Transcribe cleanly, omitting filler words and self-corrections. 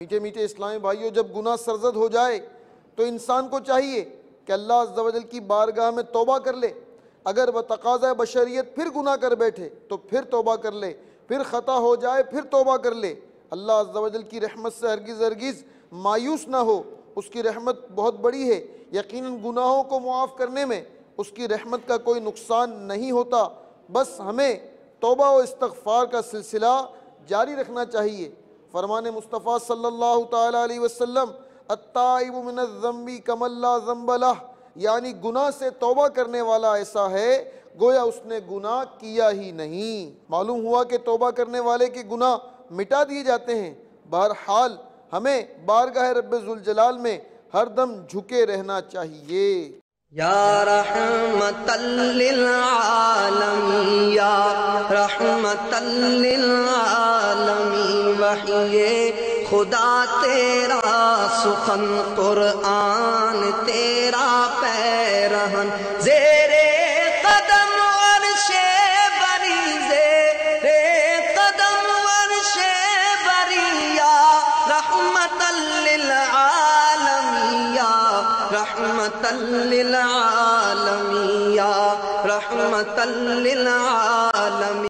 میٹھے میٹھے اسلامی بھائیوں، جب گناہ سرزد ہو جائے تو انسان کو چاہیے کہ اللہ عز و جل کی بارگاہ میں توبہ کر لے۔ اگر بتقاضۂ بشریت پھر گناہ کر بیٹھے تو پھر توبہ کر لے، پھر خطا ہو جائے پھر توبہ کر لے۔ اللہ عز و جل کی رحمت سے ہرگز مایوس نہ ہو، اس کی رحمت بہت بڑی ہے۔ یقیناً گناہوں کو معاف کرنے میں اس کی رحمت کا کوئی نقصان نہیں ہوتا، بس ہمیں توبہ و استغفار کا سلسلہ جاری رکھنا چاہیے۔ فرمان مصطفیٰ صلی اللہ تعالیٰ علیہ وسلم، التائب من الذنب کمن لا ذنب لہ، یعنی گناہ سے توبہ کرنے والا ایسا ہے گویا اس نے گناہ کیا ہی نہیں۔ معلوم ہوا کہ توبہ کرنے والے کے گناہ مٹا دیے جاتے ہیں۔ بہرحال ہمیں بارگاہ رب ذوالجلال میں ہر دم جھکے رہنا چاہیے۔ یا رحمت للعالمین، یا رحمت للعالمین، وحی خدا تیرا سخن قرآن تیرا پیرہن، زیر قدم عرش بری، زیر قدم عرش بری، یا رحمت للعالمین، یا رحمت للعالمین، یا رحمت للعالمین۔